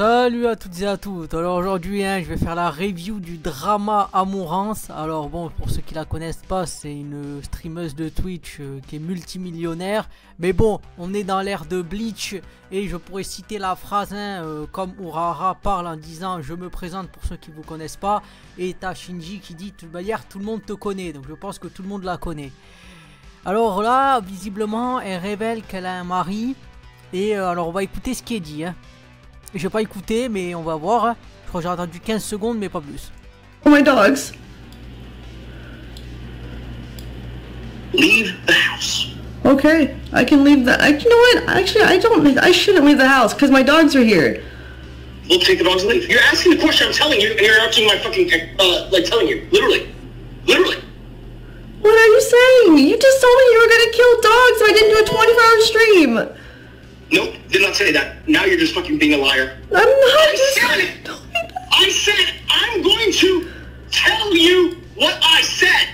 Salut à toutes et à tous. Alors aujourd'hui je vais faire la review du drama Amourances. Alors bon, pour ceux qui la connaissent pas, c'est une streameuse de Twitch qui est multimillionnaire. Mais bon, on est dans l'ère de Bleach et je pourrais citer la phrase comme Urara parle en disant je me présente pour ceux qui vous connaissent pas. Et t'as Shinji qui dit de toute manière tout le monde te connaît, donc je pense que tout le monde la connaît. Alors là, visiblement, elle révèle qu'elle a un mari. Et alors on va écouter ce qui est dit Je vais pas écouter, mais on va voir. Je crois que j'ai entendu 15 secondes, mais pas plus. Oh, my dogs. Leave the house. Okay, I can leave the. You know what? Actually, I shouldn't leave the house because my dogs are here. We'll take the dogs and leave. You're asking the question, I'm telling you, and you're answering my fucking, like telling you. Literally. Literally. What are you saying? You just told me you were gonna kill dogs so I didn't do a 24-hour stream. Nope, did not say that. Now you're just fucking being a liar. I'm not I said I'm going to tell you what I said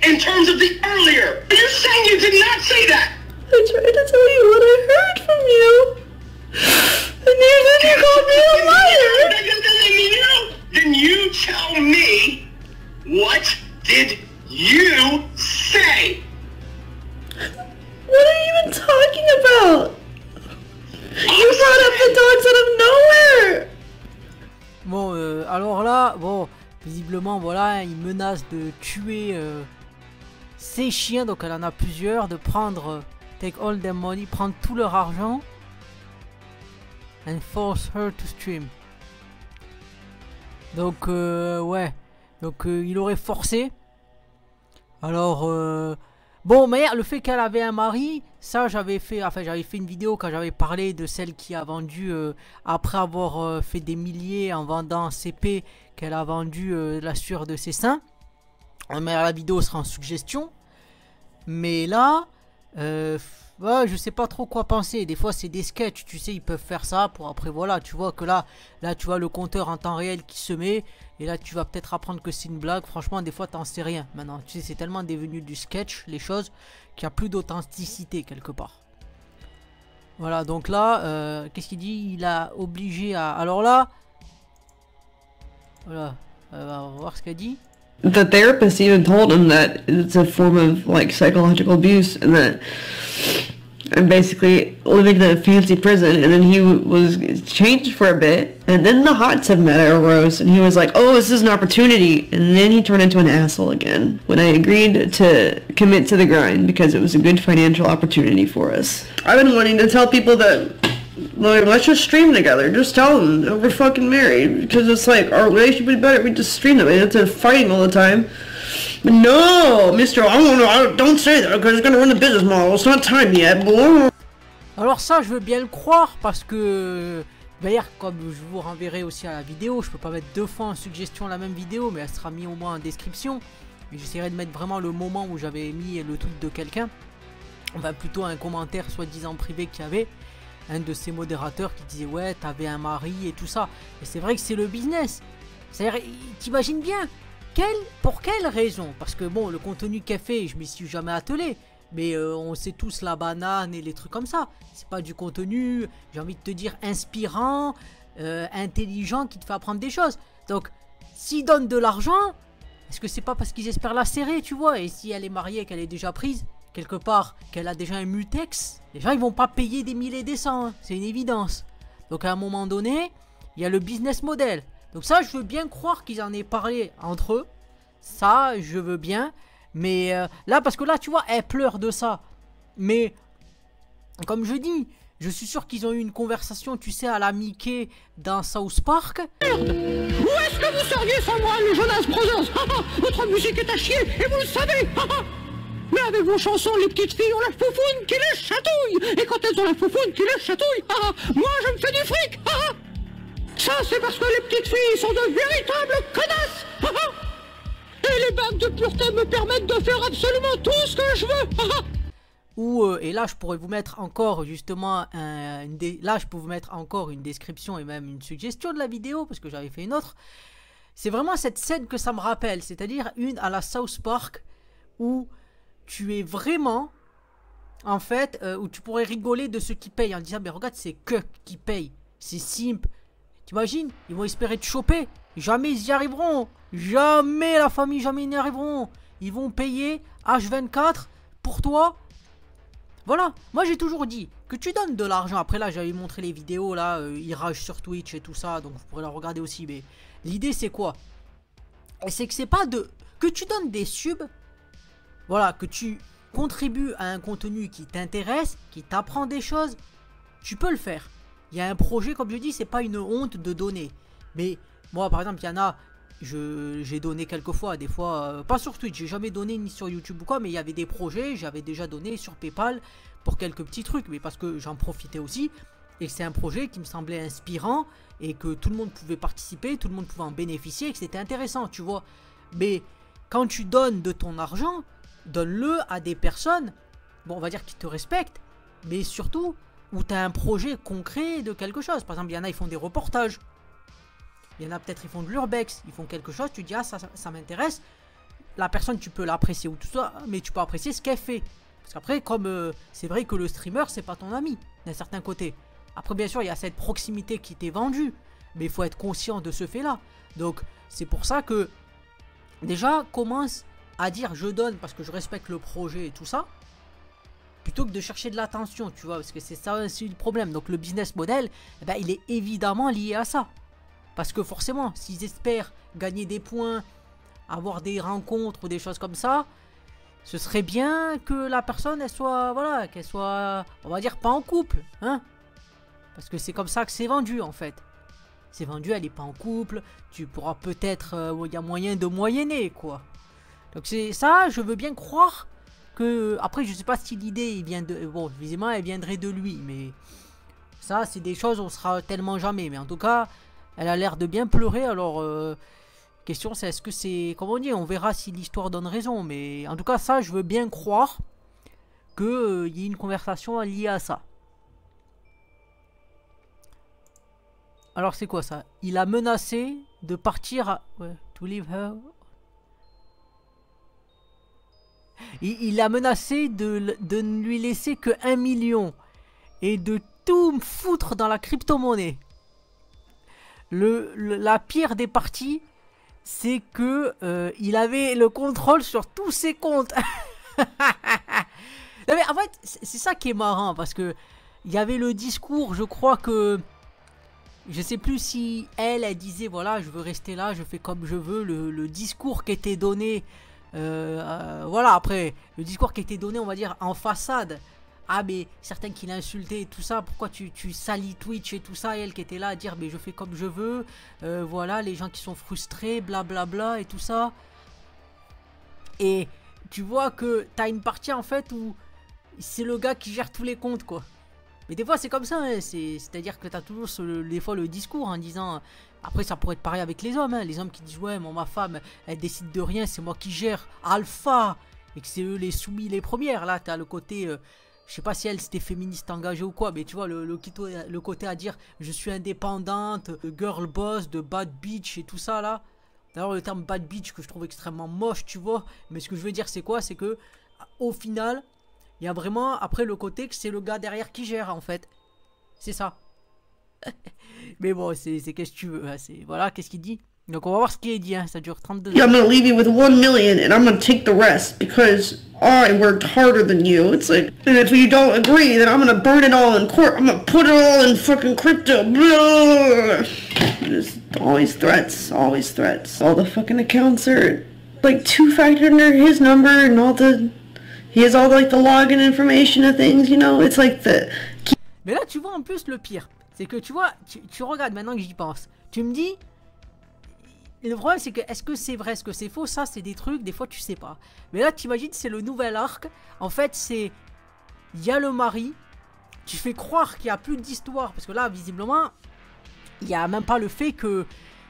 in terms of the earlier. You're saying you did not say that. I tried to tell you what I heard from you. And you called me a liar. Then you tell me, what did you say? What are you even talking about? You brought up the dogs out of nowhere. Bon, alors là, bon, visiblement, voilà, il menace de tuer ses chiens, donc elle en a plusieurs, de prendre, take all their money, prendre tout leur argent, and force her to stream. Donc, ouais, donc il aurait forcé. Alors, bon, mais le fait qu'elle avait un mari, ça j'avais fait une vidéo quand j'avais parlé de celle qui a vendu, après avoir fait des milliers en vendant CP, qu'elle a vendu la sueur de ses seins. Mais la vidéo sera en suggestion. Mais là, ouais, je sais pas trop quoi penser. Des fois c'est des sketchs, tu sais, ils peuvent faire ça pour après, voilà, tu vois que là tu vois le compteur en temps réel qui se met. Et là tu vas peut-être apprendre que c'est une blague. Franchement des fois t'en sais rien. Maintenant tu sais c'est tellement devenu du sketch les choses qu'il n'y a plus d'authenticité quelque part. Voilà donc là qu'est-ce qu'il dit? Il a obligé à... Alors là, voilà, on va voir ce qu'elle dit. The therapist even told him that it's a form of like psychological abuse and that I'm basically living in a fancy prison. And then he was changed for a bit, and then the hot tub matter arose, and he was like, oh, this is an opportunity. And then he turned into an asshole again when I agreed to commit to the grind because it was a good financial opportunity for us. I've been wanting to tell people that, like, let's just stream together. Just tell them that we're fucking married, because it's like our relationship would be better if we just stream them instead of fighting all the time. But no, Mister, don't say that because it's gonna run the business model. It's not time yet. Alors ça, je veux bien le croire parce que d'ailleurs, comme je vous renverrai aussi à la vidéo, je peux pas mettre deux fois en suggestion la même vidéo, mais elle sera mise au moins en description. J'essaierai de mettre vraiment le moment où j'avais mis le tweet de quelqu'un, enfin plutôt un commentaire soi-disant privé qu'il y avait. Un de ces modérateurs qui disait ouais t'avais un mari et tout ça. Et c'est vrai que c'est le business. C'est-à-dire, t'imagines bien pour quelle raison? Parce que bon, le contenu qu'elle fait, je m'y suis jamais attelé. Mais on sait tous la banane et les trucs comme ça. C'est pas du contenu, j'ai envie de te dire, inspirant, intelligent, qui te fait apprendre des choses. Donc, s'ils donnent de l'argent, est-ce que c'est pas parce qu'ils espèrent la serrer, tu vois? Et si elle est mariée, qu'elle est déjà prise, quelque part, qu'elle a déjà un mutex, les gens ils vont pas payer des milliers et des cents, hein. C'est une évidence. Donc à un moment donné, il y a le business model. Donc ça, je veux bien croire qu'ils en aient parlé entre eux. Ça, je veux bien. Mais là, parce que là, tu vois, elle pleure de ça. Mais, comme je dis, je suis sûr qu'ils ont eu une conversation, tu sais, à la Mickey dans South Park. Merde! Où est-ce que vous seriez sans moi, les Jonas Brothers? Votre musique est à chier, et vous le savez! Mais avec vos chansons, les petites filles ont la foufoune qui les chatouille! Et quand elles ont la foufoune qui les chatouille, moi je me fais du fric! Ça, c'est parce que les petites filles sont de véritables connasses! Et les bagues de pureté me permettent de faire absolument tout ce que je veux! Et là, je pourrais vous mettre encore, justement, là, je peux vous mettre encore une description et même une suggestion de la vidéo, parce que j'avais fait une autre. C'est vraiment cette scène que ça me rappelle, c'est-à-dire une à la South Park, où tu es vraiment, en fait, où tu pourrais rigoler de ceux qui payent, en disant, mais regarde, c'est que qui paye, c'est simple. T'imagines, ils vont espérer te choper. Jamais ils y arriveront. Jamais la famille, jamais ils n'y arriveront. Ils vont payer H24 pour toi. Voilà, moi j'ai toujours dit que tu donnes de l'argent. Après là, j'avais montré les vidéos là, ils ragent sur Twitch et tout ça, donc vous pourrez la regarder aussi. Mais l'idée c'est quoi? C'est que c'est pas de... que tu donnes des subs. Voilà, que tu contribues à un contenu qui t'intéresse, qui t'apprend des choses. Tu peux le faire. Il y a un projet, comme je dis, c'est pas une honte de donner. Mais moi par exemple, il y en a... j'ai donné quelques fois, des fois, pas sur Twitch, j'ai jamais donné ni sur YouTube ou quoi, mais il y avait des projets, j'avais déjà donné sur PayPal pour quelques petits trucs, mais parce que j'en profitais aussi, et que c'est un projet qui me semblait inspirant, et que tout le monde pouvait participer, tout le monde pouvait en bénéficier, et que c'était intéressant, tu vois. Mais quand tu donnes de ton argent, donne-le à des personnes, bon, on va dire qui te respectent, mais surtout, où tu as un projet concret de quelque chose. Par exemple, il y en a, ils font des reportages. Il y en a peut-être, ils font de l'urbex, ils font quelque chose, tu dis ah ça m'intéresse. La personne tu peux l'apprécier ou tout ça, mais tu peux apprécier ce qu'elle fait. Parce qu'après comme c'est vrai que le streamer c'est pas ton ami d'un certain côté. Après bien sûr il y a cette proximité qui t'est vendue, mais il faut être conscient de ce fait là. Donc c'est pour ça que déjà commence à dire je donne parce que je respecte le projet et tout ça. Plutôt que de chercher de l'attention, tu vois, parce que c'est ça aussi le problème. Donc le business model, eh ben, il est évidemment lié à ça. Parce que forcément, s'ils espèrent gagner des points, avoir des rencontres ou des choses comme ça, ce serait bien que la personne, elle soit, voilà, qu'elle soit, on va dire, pas en couple, hein. Parce que c'est comme ça que c'est vendu, en fait. C'est vendu, elle est pas en couple, tu pourras peut-être, il y a moyen de moyenner, quoi. Donc c'est ça, je veux bien croire que, après, je sais pas si l'idée, il vient de, bon, visiblement, elle viendrait de lui, mais ça, c'est des choses, on sera tellement jamais, mais en tout cas... Elle a l'air de bien pleurer, alors question c'est est-ce que c'est... Comme on dit, on verra si l'histoire donne raison, mais en tout cas ça je veux bien croire qu'il y ait une conversation liée à ça. Alors c'est quoi ça? Il a menacé de partir à... Ouais, to leave her. Il a menacé de ne lui laisser que 1 million et de tout me foutre dans la crypto-monnaie. La pire des parties, c'est que il avait le contrôle sur tous ses comptes. Non mais en fait, c'est ça qui est marrant parce que il y avait le discours, je crois que je sais plus si elle disait voilà, je veux rester là, je fais comme je veux, le discours qui était donné voilà, après le discours qui était donné, on va dire en façade. Ah mais certains qui l'insultaient et tout ça, pourquoi tu salis Twitch et tout ça, et elle qui était là à dire mais je fais comme je veux, voilà les gens qui sont frustrés, blablabla et tout ça. Et tu vois que t'as une partie en fait où c'est le gars qui gère tous les comptes quoi. Mais des fois c'est comme ça, hein, c'est-à-dire que t'as toujours des fois le discours en disant, après ça pourrait être pareil avec les hommes, hein, les hommes qui disent ouais moi ma femme elle décide de rien, c'est moi qui gère, alpha, et que c'est eux les soumis les premières, là t'as le côté... je sais pas si elle c'était féministe engagée ou quoi, mais tu vois le côté à dire je suis indépendante, girl boss, de bad bitch et tout ça là. D'ailleurs le terme bad bitch que je trouve extrêmement moche, tu vois. Mais ce que je veux dire c'est quoi? C'est que au final, il y a vraiment après le côté que c'est le gars derrière qui gère en fait. C'est ça. Mais bon, c'est qu'est-ce que tu veux, hein, voilà, qu'est-ce qu'il dit? Donc on va voir ce qui est dit, hein. Ça dure 32 I'm gonna leave you with 1 million and I'm gonna take the rest because I worked harder than you. It's like, and if you don't agree, then I'm gonna burn it all in court. I'm gonna put it all in fucking crypto. Blah. Just always threats, always threats. All the fucking accounts are like 2-factor under his number and all the... He has all like the login information of things, you know. It's like the... Mais là tu vois en plus le pire, c'est que tu vois, tu regardes maintenant que j'y pense. Tu me dis... Et le problème c'est que est-ce que c'est vrai, est-ce que c'est faux, ça c'est des trucs, des fois tu sais pas. Mais là t'imagines c'est le nouvel arc, en fait c'est... Il y a le mari, tu fais croire qu'il n'y a plus d'histoire, parce que là visiblement, il n'y a même pas le fait que...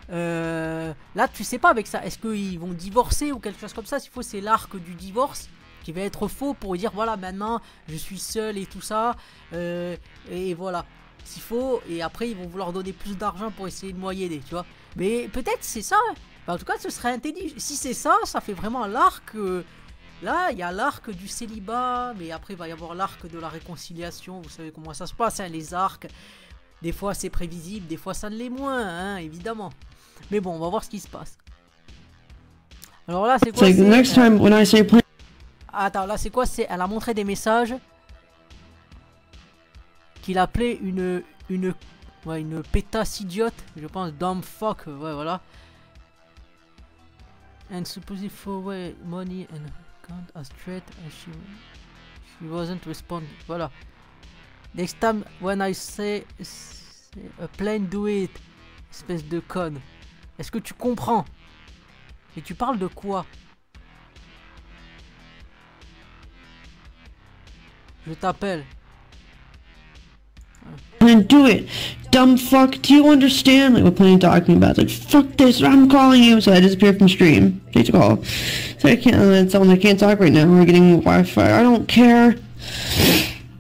là tu sais pas avec ça, est-ce qu'ils vont divorcer ou quelque chose comme ça, s'il faut c'est l'arc du divorce qui va être faux pour dire voilà maintenant je suis seul et tout ça, et voilà. S'il faut, et après ils vont vouloir donner plus d'argent pour essayer de moyenner, tu vois. Mais peut-être c'est ça, enfin, en tout cas ce serait intelligent. Si c'est ça, ça fait vraiment l'arc, là il y a l'arc du célibat, mais après il va y avoir l'arc de la réconciliation, vous savez comment ça se passe, hein, les arcs. Des fois c'est prévisible, des fois ça ne l'est moins, hein, évidemment. Mais bon, on va voir ce qui se passe. Alors là, c'est quoi? Like the next time when I say play. Attends, là c'est quoi? C'est elle a montré des messages qu'il appelait une pétasse idiote, je pense, dumb fuck, ouais voilà. And supposedly forward money and account as straight as she wasn't responding. Voilà. Next time when I say a plane do it, espèce de conne. Est-ce que tu comprends? Et tu parles de quoi? Je t'appelle. And do it, dumb fuck. Do you understand? Like what Plane talking about? Like fuck this. I'm calling you. So I disappeared from stream. Take a call. So I can't. Tell them I can't talk right now. We're getting Wi-Fi. I don't care.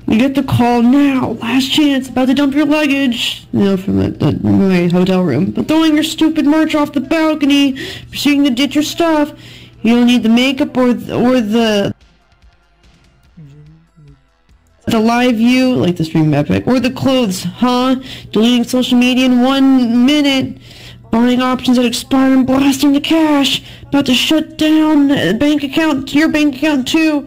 You get the call now. Last chance. About to dump your luggage. You know, from my hotel room. But throwing your stupid merch off the balcony. Proceeding to ditch your stuff. You don't need the makeup or the live view, like the stream epic, or the clothes, huh? Deleting social media in 1 minute, buying options that expire and blasting the cash, about to shut down bank account, your bank account too.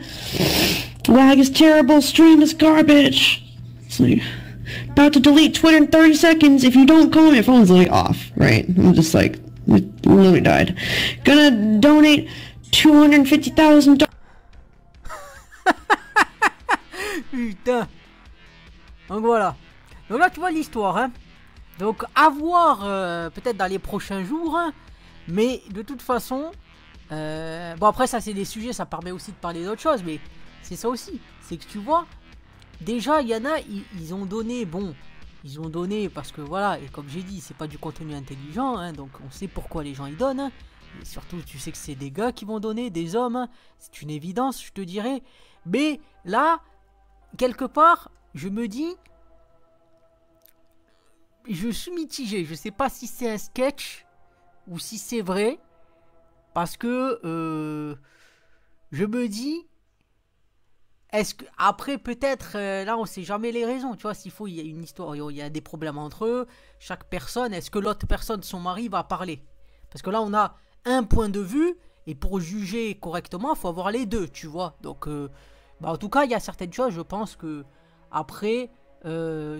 Lag is terrible, stream is garbage. It's like, about to delete Twitter in 30 seconds. If you don't call me, my phone's literally off, right? I'm just like, it literally died. Gonna donate $250,000. Putain. Donc voilà. Donc là tu vois l'histoire, hein. Donc à voir peut-être dans les prochains jours, hein. Mais de toute façon, bon après ça c'est des sujets, ça permet aussi de parler d'autres choses, mais c'est ça aussi, c'est que tu vois, déjà il y en a, ils ont donné, bon, ils ont donné parce que voilà, et comme j'ai dit, c'est pas du contenu intelligent, hein, donc on sait pourquoi les gens ils donnent, hein. Et surtout tu sais que c'est des gars qui vont donner, des hommes, hein. C'est une évidence, je te dirais. Mais là, quelque part, je me dis, je suis mitigé. Je sais pas si c'est un sketch ou si c'est vrai, parce que je me dis, est-ce que après peut-être là on sait jamais les raisons. Tu vois, s'il faut, il y a une histoire, il y a des problèmes entre eux. Chaque personne, est-ce que l'autre personne, son mari, va parler? Parce que là on a un point de vue et pour juger correctement, il faut avoir les deux. Tu vois, donc bah en tout cas, il y a certaines choses, je pense que après,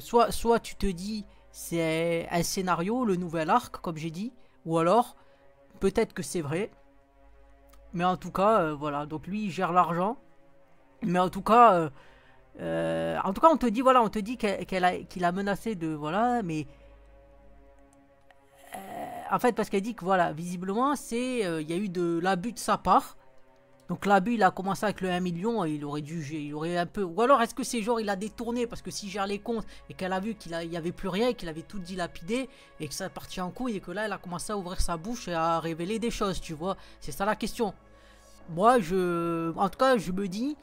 soit tu te dis c'est un scénario, le nouvel arc, comme j'ai dit, ou alors peut-être que c'est vrai. Mais en tout cas, voilà. Donc lui, il gère l'argent. Mais en tout cas, on te dit, voilà, on te dit qu'il a menacé de, voilà, mais en fait, parce qu'elle dit que voilà, visiblement, c'est, il y a eu de l'abus de sa part. Donc l'abus, il a commencé avec le 1 million, il aurait un peu... Ou alors est-ce que c'est genre, il a détourné, parce que s'il gère les comptes, et qu'elle a vu qu'il n'y avait plus rien, et qu'il avait tout dilapidé, et que ça partit en couille, et que là, elle a commencé à ouvrir sa bouche et à révéler des choses, tu vois. C'est ça la question. Moi, en tout cas, je me dis,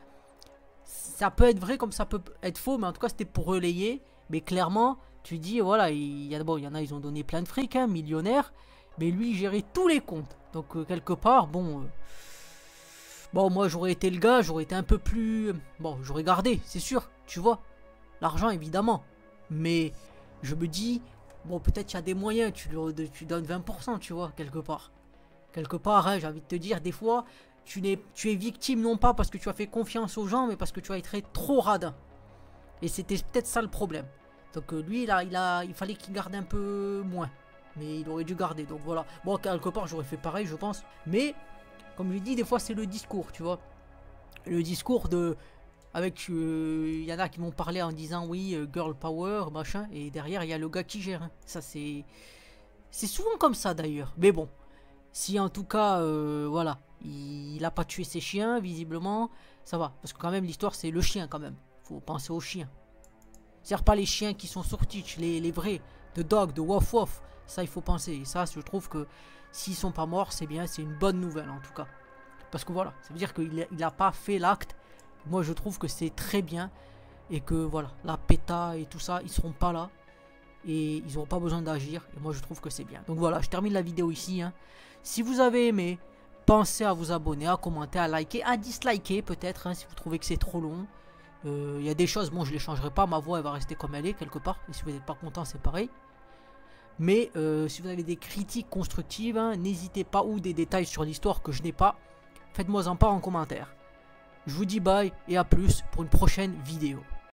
ça peut être vrai comme ça peut être faux, mais en tout cas, c'était pour relayer. Mais clairement, tu dis, voilà, il y en a, ils ont donné plein de fric, hein, millionnaires, mais lui, il gérait tous les comptes. Donc, quelque part, bon... Bon, moi, j'aurais été le gars, j'aurais été un peu plus... Bon, j'aurais gardé, c'est sûr, tu vois. L'argent, évidemment. Mais je me dis, bon, peut-être il y a des moyens, tu donnes 20%, tu vois, quelque part. Quelque part, hein, j'ai envie de te dire, des fois, tu es victime, non pas parce que tu as fait confiance aux gens, mais parce que tu as été trop radin. Et c'était peut-être ça le problème. Donc lui, il fallait qu'il garde un peu moins. Mais il aurait dû garder, donc voilà. Bon, quelque part, j'aurais fait pareil, je pense. Mais... Comme je dis, des fois c'est le discours, tu vois. Le discours de... Avec... Il y en a qui m'ont parlé en disant oui, girl power, machin. Et derrière, il y a le gars qui gère. Hein. Ça, c'est... C'est souvent comme ça, d'ailleurs. Mais bon. Si, en tout cas, voilà. Il a pas tué ses chiens, visiblement. Ça va. Parce que quand même, l'histoire, c'est le chien, quand même. Faut penser aux chiens. C'est-à-dire pas les chiens qui sont sur Twitch. Les vrais. De dog, de wof wof. Ça, il faut penser. Et ça, je trouve que... S'ils sont pas morts, c'est bien, c'est une bonne nouvelle en tout cas. Parce que voilà, ça veut dire qu'il n'a pas fait l'acte. Moi je trouve que c'est très bien. Et que voilà, la PETA et tout ça, ils seront pas là. Et ils n'auront pas besoin d'agir. Et moi je trouve que c'est bien. Donc voilà, je termine la vidéo ici. Hein. Si vous avez aimé, pensez à vous abonner, à commenter, à liker, à disliker peut-être. Hein, si vous trouvez que c'est trop long. Il y a des choses, bon, je les changerai pas. Ma voix, elle va rester comme elle est, quelque part. Et si vous n'êtes pas content, c'est pareil. Mais si vous avez des critiques constructives, hein, n'hésitez pas, ou des détails sur l'histoire que je n'ai pas, faites-moi en part en commentaire. Je vous dis bye et à plus pour une prochaine vidéo.